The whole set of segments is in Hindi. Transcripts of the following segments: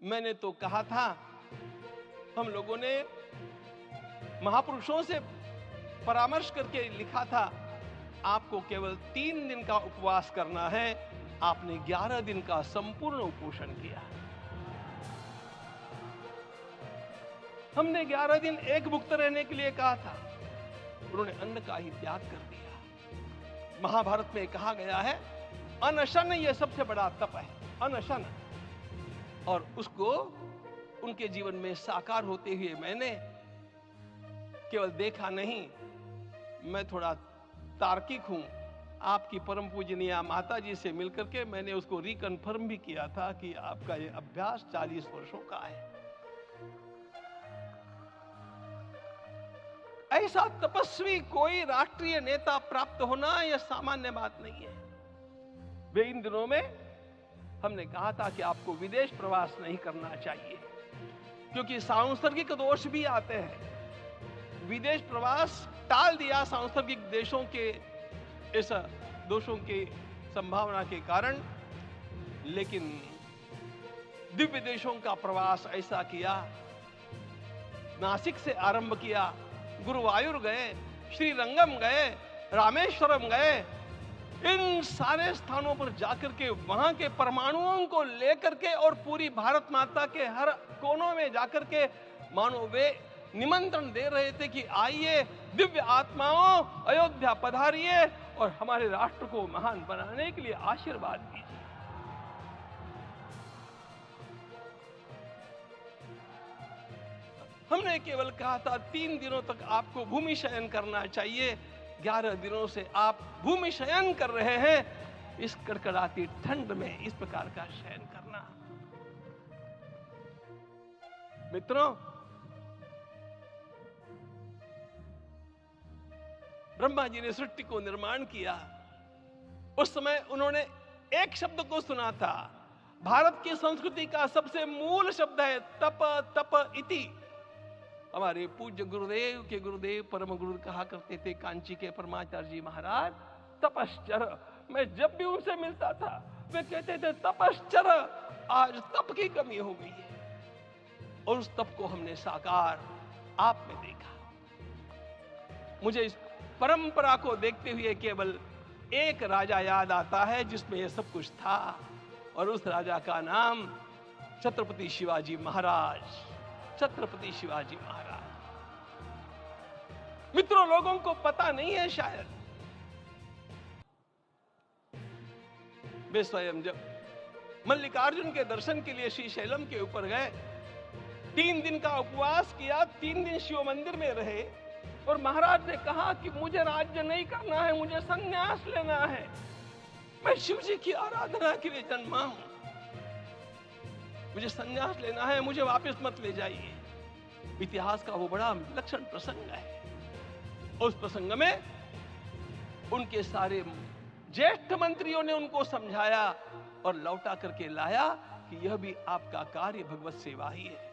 मैंने तो कहा था, हम लोगों ने महापुरुषों से परामर्श करके लिखा था, आपको केवल 3 दिन का उपवास करना है। आपने 11 दिन का संपूर्ण उपोषण किया। हमने 11 दिन एक भुक्त रहने के लिए कहा था, उन्होंने अन्न का ही त्याग कर दिया। महाभारत में कहा गया है, अनशन यह सबसे बड़ा तप है, अनशन। और उसको उनके जीवन में साकार होते हुए मैंने केवल देखा नहीं, मैं थोड़ा तार्किक हूं। आपकी परम पूजनीय माता जी से मिलकर के मैंने उसको रिकन्फर्म भी किया था कि आपका ये अभ्यास 40 वर्षों का है। ऐसा तपस्वी कोई राष्ट्रीय नेता प्राप्त होना यह सामान्य बात नहीं है। वे इन दिनों में हमने कहा था कि आपको विदेश प्रवास नहीं करना चाहिए, क्योंकि सांसर्गिक दोष भी आते हैं। विदेश प्रवास टाल दिया सांसर्गिक देशों के इस दोषों की संभावना के कारण, लेकिन दिव्य देशों का प्रवास ऐसा किया। नासिक से आरंभ किया, गुरुवायूर गए, श्रीरंगम गए, रामेश्वरम गए। इन सारे स्थानों पर जाकर के वहां के परमाणुओं को लेकर के और पूरी भारत माता के हर कोनों में जाकर के मानो वे निमंत्रण दे रहे थे कि आइए दिव्य आत्माओं, अयोध्या पधारिए और हमारे राष्ट्र को महान बनाने के लिए आशीर्वाद दीजिए। हमने केवल कहा था 3 दिनों तक आपको भूमि शयन करना चाहिए। 11 दिनों से आप भूमि शयन कर रहे हैं। इस कड़कड़ाती ठंड में इस प्रकार का शयन करना, मित्रों, ब्रह्मा जी ने सृष्टि को निर्माण किया। उस समय उन्होंने एक शब्द को सुना था। भारत की संस्कृति का सबसे मूल शब्द है तप, तप इति। हमारे पूज्य गुरुदेव के गुरुदेव परम गुरु कहा करते थे, कांची के परमाचार्य जी महाराज, तपश्चर। मैं जब भी उनसे मिलता था वे कहते थे तपश्चर, आज तप की कमी हो गई है। और उस तप को हमने साकार आप में देखा। मुझे इस परंपरा को देखते हुए केवल एक राजा याद आता है जिसमें यह सब कुछ था, और उस राजा का नाम छत्रपति शिवाजी महाराज। छत्रपति शिवाजी महाराज। मित्रों, लोगों को पता नहीं है शायद, वे स्वयं जब मल्लिकार्जुन के दर्शन के लिए श्रीशैलम के ऊपर गए, 3 दिन का उपवास किया, 3 दिन शिव मंदिर में रहे, और महाराज ने कहा कि मुझे राज्य नहीं करना है, मुझे संन्यास लेना है। मैं शिव जी की आराधना के लिए जन्मा हूं, मुझे संन्यास लेना है, मुझे वापस मत ले जाइए। इतिहास का वो बड़ा विलक्षण प्रसंग है। उस प्रसंग में उनके सारे ज्येष्ठ मंत्रियों ने उनको समझाया और लौटा करके लाया कि यह भी आपका कार्य भगवत सेवा ही है।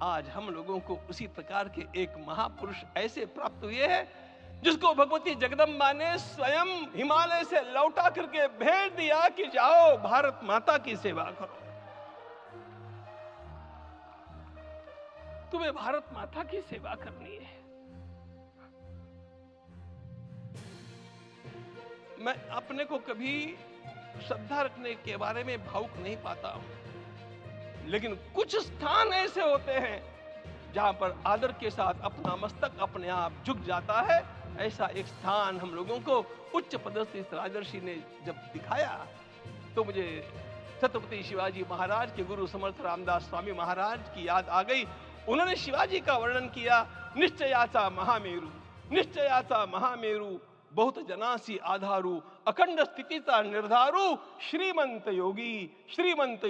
आज हम लोगों को उसी प्रकार के एक महापुरुष ऐसे प्राप्त हुए हैं जिसको भगवती जगदम्बा ने स्वयं हिमालय से लौटा करके भेज दिया कि जाओ भारत माता की सेवा करो। तुम्हें भारत माता की सेवा करनी है। मैं अपने को कभी श्रद्धा रखने के बारे में भावुक नहीं पाता हूं, लेकिन कुछ स्थान ऐसे होते हैं जहां पर आदर के साथ अपना मस्तक अपने आप झुक जाता है। ऐसा एक स्थान हम लोगों को उच्च पदस्थ इस राजर्षि ने जब दिखाया तो मुझे छत्रपति शिवाजी महाराज के गुरु समर्थ रामदास स्वामी महाराज की याद आ गई। उन्होंने शिवाजी का वर्णन किया, निश्चयाचा महामेरु, निश्चयाचा महामेरु, बहुत जनासी आधारू, अखंड स्थितिता निर्धारू, श्रीमंत योगी, श्रीमंत